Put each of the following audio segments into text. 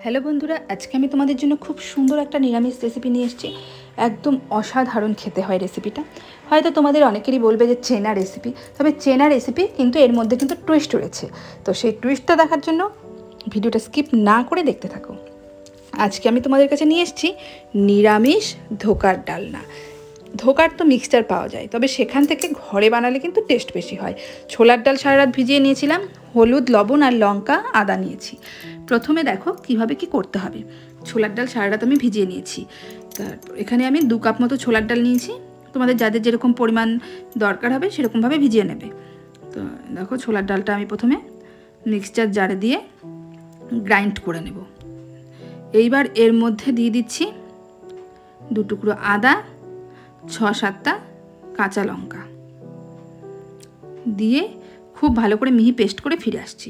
Hello বন্ধুরা, আজকে আমি তোমাদের জন্য খুব সুন্দর একটা নিরামিষ রেসিপি নিয়ে এসেছি। একদম অসাধারণ খেতে হয় রেসিপিটা। হয়তো তোমাদের অনেকেরই বলবে যে চেনা রেসিপি, তবে চেনা রেসিপি কিন্তু এর মধ্যে কিন্তু টুইস্ট রয়েছে। তো সেই টুইস্টটা দেখার জন্য ভিডিওটা স্কিপ না করে দেখতে থাকো। আজকে আমি তোমাদের কাছে নিয়ে এসেছি নিরামিষ ধোকার ডালনা। ধোকার তো মিক্সচার পাওয়া যায়, তবে সেখান থেকে ঘরে বানালে কিন্তু টেস্ট বেশি হয়। ছোলার ডাল সারা রাত ভিজিয়ে নিয়েছিলাম, হলুদ, লবণ আর লঙ্কা, আদা নিয়েছি। প্রথমে দেখো কিভাবে কি করতে হবে। ছোলার ডাল সারা রাত আমি ভিজিয়ে নিয়েছি। তারপর এখানে আমি 2 কাপ মতো ছোলার ডাল নিয়েছি। তোমাদের যাদের যেরকম পরিমাণ দরকার হবে সেরকমভাবে ভিজিয়ে নেবে। তো দেখো ছোলার ডালটা আমি প্রথমে মিক্সচার জারে দিয়ে গ্রাইন্ড করে নেব। এইবার এর মধ্যে দিয়ে দিচ্ছি 2 টুকরো আদা, 6-7টা কাঁচা লঙ্কা দিয়ে খুব ভালো করে মিহি পেস্ট করে ফিরে আসছি।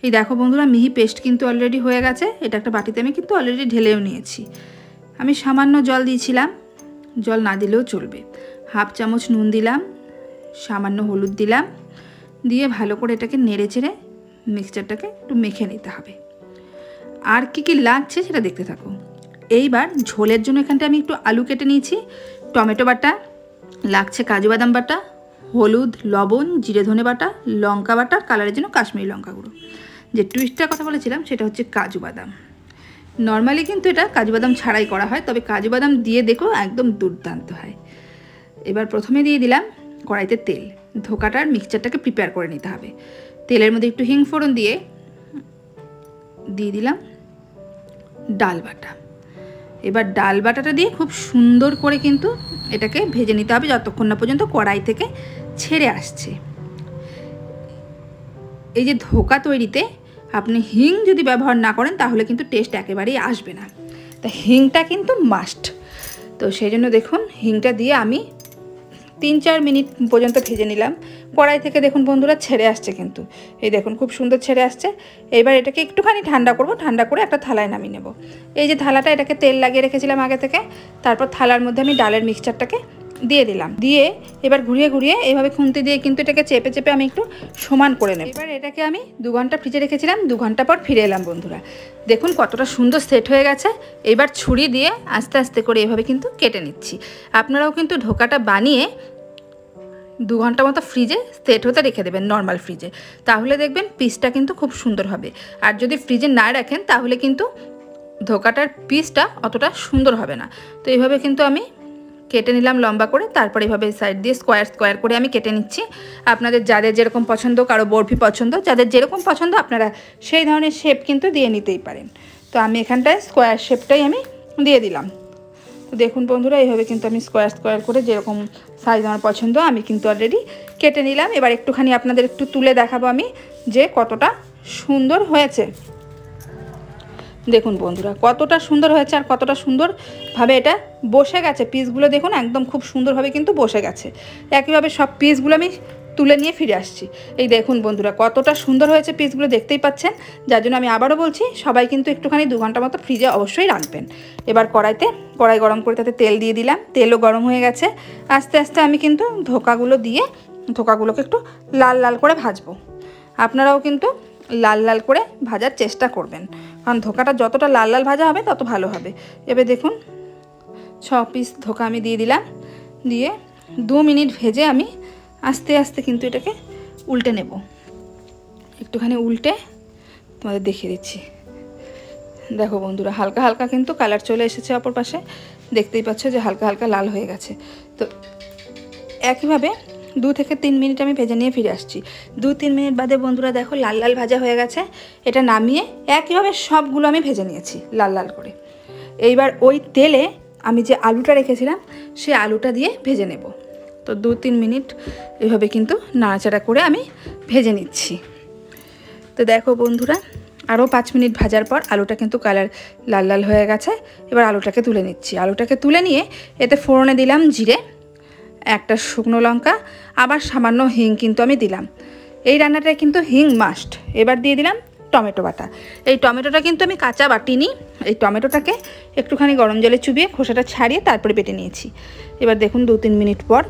এই দেখো বন্ধুরা, মিহি পেস্ট কিন্তু অলরেডি হয়ে গেছে। এটা একটা বাটিতে আমি কিন্তু অলরেডি ঢেলেও নিয়েছি। আমি সামান্য জল দিয়েছিলাম, জল না দিলেও চলবে। 1/2 চামচ নুন দিলাম, সামান্য হলুদ দিলাম, দিয়ে ভালো করে এটাকে নেড়ে চেড়ে মিক্সচারটাকে একটু মেখে নিতে হবে। আর কি কি লাগছে সেটা দেখতে থাকো। এইবার ঝোলের জন্য এখানটা আমি একটু আলু কেটে নিয়েছি, টমেটো বাটা লাগছে, কাজু বাদাম বাটা, হলুদ, লবণ, জিরে ধনে বাটা, লঙ্কা বাটা, কালারের জন্য কাশ্মীরি লঙ্কা গুঁড়ো। যে টুইস্টটার কথা বলেছিলাম সেটা হচ্ছে কাজু বাদাম। নর্মালি কিন্তু এটা কাজু বাদাম ছাড়াই করা হয়, তবে কাজু বাদাম দিয়ে দেখো একদম দুর্দান্ত হয়। এবার প্রথমে দিয়ে দিলাম কড়াইতে তেল। ধোকাটার মিক্সচারটাকে প্রিপেয়ার করে নিতে হবে। তেলের মধ্যে একটু হিং ফোড়ন দিয়ে দিলাম ডাল বাটা। এবার ডাল বাটাটা দিয়ে খুব সুন্দর করে কিন্তু এটাকে ভেজে নিতে হবে যতক্ষণ না পর্যন্ত কড়াই থেকে ছেড়ে আসছে। এই যে ধোকা তৈরিতে আপনি হিং যদি ব্যবহার না করেন তাহলে কিন্তু টেস্ট একেবারেই আসবে না। তা হিংটা কিন্তু মাস্ট। তো সেই জন্য দেখুন হিংটা দিয়ে আমি 3-4 মিনিট পর্যন্ত ভেজে নিলাম। কড়াই থেকে দেখুন বন্ধুরা ছেড়ে আসছে কিন্তু, এই দেখুন খুব সুন্দর ছেড়ে আসছে। এবার এটাকে একটুখানি ঠান্ডা করব, ঠান্ডা করে একটা থালায় নামিয়ে নেব। এই যে থালাটা, এটাকে তেল লাগিয়ে রেখেছিলাম আগে থেকে। তারপর থালার মধ্যে আমি ডালের মিক্সচারটাকে দিয়ে দিলাম, দিয়ে এবার ঘুরিয়ে ঘুরিয়ে এইভাবে খুন্তি দিয়ে কিন্তু এটাকে চেপে চেপে আমি একটু সমান করে নেব। এবার এটাকে আমি 2 ঘন্টা ফ্রিজে রেখেছিলাম। 2 ঘন্টা পর ফিরে এলাম বন্ধুরা। দেখুন কতটা সুন্দর সেট হয়ে গেছে। এবার ছুরি দিয়ে আস্তে আস্তে করে এভাবে কিন্তু কেটে নিচ্ছি। আপনারাও কিন্তু ধোকাটা বানিয়ে 2 ঘন্টা মতো ফ্রিজে সেট হতে রেখে দেবেন, নর্মাল ফ্রিজে। তাহলে দেখবেন পিসটা কিন্তু খুব সুন্দর হবে। আর যদি ফ্রিজে না রাখেন তাহলে কিন্তু ধোকাটার পিসটা অতটা সুন্দর হবে না। তো এইভাবে কিন্তু আমি কেটে নিলাম লম্বা করে। তারপরে এইভাবে সাইড দিয়ে স্কোয়ার স্কোয়ার করে আমি কেটে নিচ্ছি। আপনাদের যাদের যেরকম পছন্দ, কারো বরফি পছন্দ, যাদের যেরকম পছন্দ আপনারা সেই ধরনের শেপ কিন্তু দিয়ে নিতেই পারেন। তো আমি এখানটায় স্কোয়ার শেপটাই আমি দিয়ে দিলাম। তো দেখুন বন্ধুরা, এইভাবে কিন্তু আমি স্কোয়ার স্কোয়ার করে যেরকম সাইজ আমার পছন্দ আমি কিন্তু অলরেডি কেটে নিলাম। এবার একটুখানি আপনাদের একটু তুলে দেখাবো আমি যে কতটা সুন্দর হয়েছে। দেখুন বন্ধুরা কতটা সুন্দর হয়েছে আর কতটা সুন্দরভাবে এটা বসে গেছে। পিসগুলো দেখুন একদম খুব সুন্দরভাবে কিন্তু বসে গেছে। একইভাবে সব পিসগুলো আমি তুলে নিয়ে ফিরে আসছি। এই দেখুন বন্ধুরা কতটা সুন্দর হয়েছে পিসগুলো, দেখতেই পাচ্ছেন। যার জন্য আমি আবারও বলছি, সবাই কিন্তু একটুখানি 2 ঘন্টা মতো ফ্রিজে অবশ্যই রাখবেন। এবার কড়াই গরম করে তাতে তেল দিয়ে দিলাম। তেলও গরম হয়ে গেছে। আস্তে আস্তে আমি কিন্তু ধোকাগুলো দিয়ে ধোকাগুলোকে একটু লাল লাল করে ভাজবো। আপনারাও কিন্তু লাল লাল করে ভাজার চেষ্টা করবেন, কারণ ধোকাটা যতটা লাল লাল ভাজা হবে তত ভালো হবে। এবার দেখুন 6 পিস ধোকা আমি দিয়ে দিলাম। দিয়ে 2 মিনিট ভেজে আমি আস্তে আস্তে কিন্তু এটাকে উল্টে নেব। একটুখানি উল্টে তোমাদের দেখিয়ে দিচ্ছি। দেখো বন্ধুরা হালকা হালকা কিন্তু কালার চলে এসেছে অপর পাশে, দেখতেই পাচ্ছ যে হালকা হালকা লাল হয়ে গেছে। তো একইভাবে 2 থেকে 3 মিনিট আমি ভেজে নিয়ে ফিরে আসছি। 2-3 মিনিট বাদে বন্ধুরা দেখো লাল লাল ভাজা হয়ে গেছে। এটা নামিয়ে একইভাবে সবগুলো আমি ভেজে নিয়েছি লাল লাল করে। এইবার ওই তেলে আমি যে আলুটা রেখেছিলাম সেই আলুটা দিয়ে ভেজে নেব। তো 2-3 মিনিট এভাবে কিন্তু নাড়াচাড়া করে আমি ভেজে নিচ্ছি। তো দেখো বন্ধুরা আরও 5 মিনিট ভাজার পর আলুটা কিন্তু কালার লাল লাল হয়ে গেছে। এবার আলুটাকে তুলে নিচ্ছি। আলুটাকে তুলে নিয়ে এতে ফোড়নে দিলাম জিরে, একটা শুকনো লঙ্কা, আবার সামান্য হিং কিন্তু আমি দিলাম। এই রান্নাটায় কিন্তু হিং মাস্ট। এবার দিয়ে দিলাম টমেটো বাটা। এই টমেটোটা কিন্তু আমি কাঁচা বাটিনি। এই টমেটোটাকে একটুখানি গরম জলে চুবিয়ে খোসাটা ছাড়িয়ে তারপরে বেটে নিয়েছি। এবার দেখুন 2-3 মিনিট পর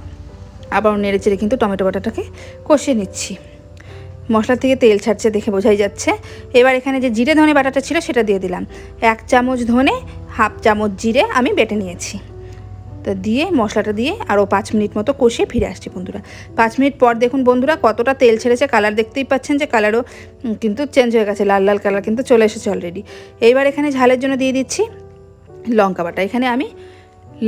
আবার নেড়ে চেড়ে কিন্তু টমেটো বাটাটাকে কষিয়ে নিচ্ছি। মশলা থেকে তেল ছাড়ছে, দেখে বোঝাই যাচ্ছে। এবার এখানে যে জিরে ধনে বাটাটা ছিল সেটা দিয়ে দিলাম। 1 চামচ ধনে, হাফ চামচ জিরে আমি বেটে নিয়েছি। তো দিয়ে মশলাটা দিয়ে আরও 5 মিনিট মতো কষিয়ে ফিরে আসছি বন্ধুরা। 5 মিনিট পর দেখুন বন্ধুরা কতটা তেল ছেড়েছে, কালার দেখতেই পাচ্ছেন যে কালারও কিন্তু চেঞ্জ হয়ে গেছে, লাল লাল কালার কিন্তু চলে এসেছে অলরেডি। এইবার এখানে ঝালের জন্য দিয়ে দিচ্ছি লঙ্কা বাটা। এখানে আমি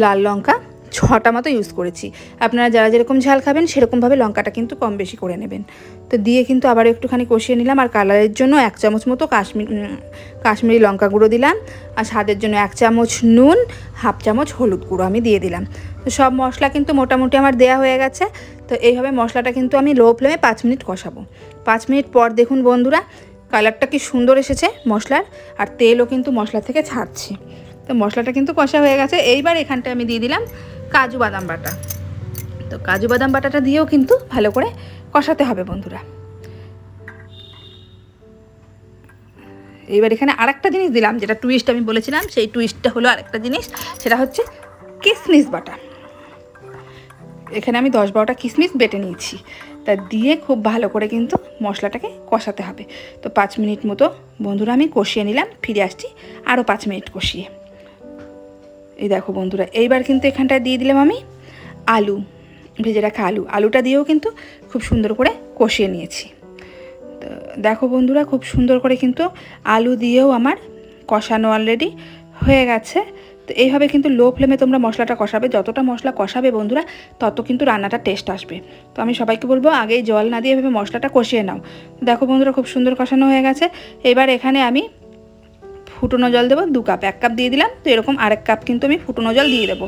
লাল লঙ্কা 6টা মতো ইউজ করেছি। আপনারা যারা যেরকম ঝাল খাবেন সেরকমভাবে লঙ্কাটা কিন্তু কম বেশি করে নেবেন। তো দিয়ে কিন্তু আবার একটুখানি কষিয়ে নিলাম। আর কালারের জন্য 1 চামচ মতো কাশ্মীরি লঙ্কা গুঁড়ো দিলাম। আর স্বাদের জন্য 1 চামচ নুন, হাফ চামচ হলুদ গুঁড়ো আমি দিয়ে দিলাম। তো সব মশলা কিন্তু মোটামুটি আমার দেয়া হয়ে গেছে। তো এইভাবে মশলাটা কিন্তু আমি লো ফ্লেমে 5 মিনিট কষাবো। 5 মিনিট পর দেখুন বন্ধুরা কালারটা কি সুন্দর এসেছে মশলার, আর তেলও কিন্তু মশলা থেকে ছাড়ছে। তো মশলাটা কিন্তু কষা হয়ে গেছে। এইবার এখানটায় আমি দিয়ে দিলাম কাজু বাদাম বাটা। তো কাজু বাদাম বাটাটা দিয়েও কিন্তু ভালো করে কষাতে হবে বন্ধুরা। এইবার এখানে আরেকটা জিনিস দিলাম, যেটা টুইস্ট আমি বলেছিলাম, সেই টুইস্টটা হলো আরেকটা জিনিস, সেটা হচ্ছে কিশমিশ বাটা। এখানে আমি 10-12টা কিশমিশ বেটে নিয়েছি। তা দিয়ে খুব ভালো করে কিন্তু মশলাটাকে কষাতে হবে। তো 5 মিনিট মতো বন্ধুরা আমি কষিয়ে নিলাম, ফিরে আসছি আরও 5 মিনিট কষিয়ে। এই দেখো বন্ধুরা এইবার কিন্তু এখানটায় দিয়ে দিলাম আমি আলু, ভেজে রাখা আলুটা দিয়েও কিন্তু খুব সুন্দর করে কষিয়ে নিয়েছি। তো দেখো বন্ধুরা খুব সুন্দর করে কিন্তু আলু দিয়েও আমার কষানো অলরেডি হয়ে গেছে। তো এইভাবে কিন্তু লো ফ্লেমে তোমরা মশলাটা কষাবে। যতটা মশলা কষাবে বন্ধুরা তত কিন্তু রান্নাটা টেস্ট আসবে। তো আমি সবাইকে বলবো আগেই জল না দিয়ে এভাবে মশলাটা কষিয়ে নাও। দেখো বন্ধুরা খুব সুন্দর কষানো হয়ে গেছে। এবার এখানে আমি ফুটনো জল দেবো 2 কাপ, 1 কাপ দিয়ে দিলাম। তো এরকম আরেক কাপ কিন্তু আমি ফুটনো জল দিয়ে দেবো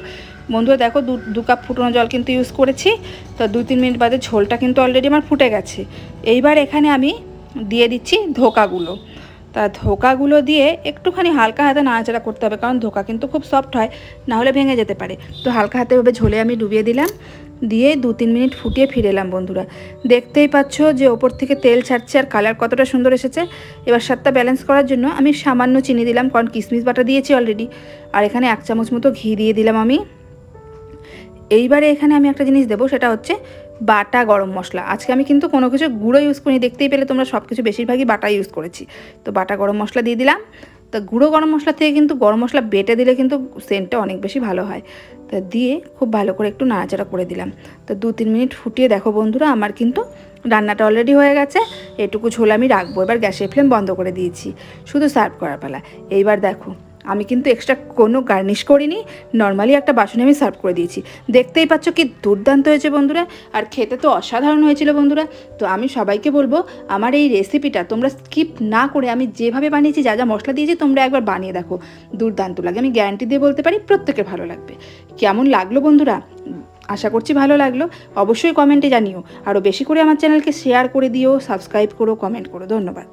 বন্ধুরা। দেখো 2 কাপ ফুটনো জল কিন্তু ইউজ করেছি। তো 2-3 মিনিট বাদে ঝোলটা কিন্তু অলরেডি আমার ফুটে গেছে। এইবার এখানে আমি দিয়ে দিচ্ছি ধোকাগুলো। তা ধোকাগুলো দিয়ে একটুখানি হালকা হাতে নাড়াচাড়া করতে হবে, কারণ ধোকা কিন্তু খুব সফট হয়, না হলে ভেঙে যেতে পারে। তো হালকা হাতে ভাবে ঝোলে আমি ডুবিয়ে দিলাম, দিয়ে 2-3 মিনিট ফুটিয়ে ফিরে এলাম বন্ধুরা। দেখতেই পাচ্ছ যে ওপর থেকে তেল ছাড়ছে আর কালার কতটা সুন্দর এসেছে। এবার স্বাদটা ব্যালেন্স করার জন্য আমি সামান্য চিনি দিলাম, কারণ কিশমিশ বাটা দিয়েছি অলরেডি। আর এখানে 1 চামচ মতো ঘি দিয়ে দিলাম আমি। এইবারে এখানে আমি একটা জিনিস দেবো, সেটা হচ্ছে বাটা গরম মশলা। আজকে আমি কিন্তু কোনো কিছু গুঁড়ো ইউজ করিনি, দেখতেই পেলে তোমরা সব কিছু বেশিরভাগই বাটা ইউজ করেছি। তো বাটা গরম মশলা দিয়ে দিলাম। তো গুঁড়ো গরম মশলা থেকে কিন্তু গরম মশলা বেটে দিলে কিন্তু সেন্টটা অনেক বেশি ভালো হয়। তো দিয়ে খুব ভালো করে একটু নাড়াচাড়া করে দিলাম। তো 2-3 মিনিট ফুটিয়ে দেখো বন্ধুরা আমার কিন্তু রান্নাটা অলরেডি হয়ে গেছে। এটুকু ঝোল আমি রাখবো। এবার গ্যাসের ফ্লেম বন্ধ করে দিয়েছি, শুধু সার্ভ করার পালা। এইবার দেখো আমি কিন্তু এক্সট্রা কোনো গার্নিশ করিনি, নর্মালি একটা বাসনে আমি সার্ভ করে দিয়েছি। দেখতেই পাচ্ছ কি দুর্দান্ত হয়েছে বন্ধুরা, আর খেতে তো অসাধারণ হয়েছিল বন্ধুরা। তো আমি সবাইকে বলবো আমার এই রেসিপিটা তোমরা স্কিপ না করে আমি যেভাবে বানিয়েছি, যা যা মশলা দিয়েছি তোমরা একবার বানিয়ে দেখো, দুর্দান্ত লাগে। আমি গ্যারান্টি দিয়ে বলতে পারি প্রত্যেকের ভালো লাগবে। কেমন লাগলো বন্ধুরা? আশা করছি ভালো লাগলো। অবশ্যই কমেন্টে জানিও। আরও বেশি করে আমার চ্যানেলকে শেয়ার করে দিও, সাবস্ক্রাইব করো, কমেন্ট করো। ধন্যবাদ।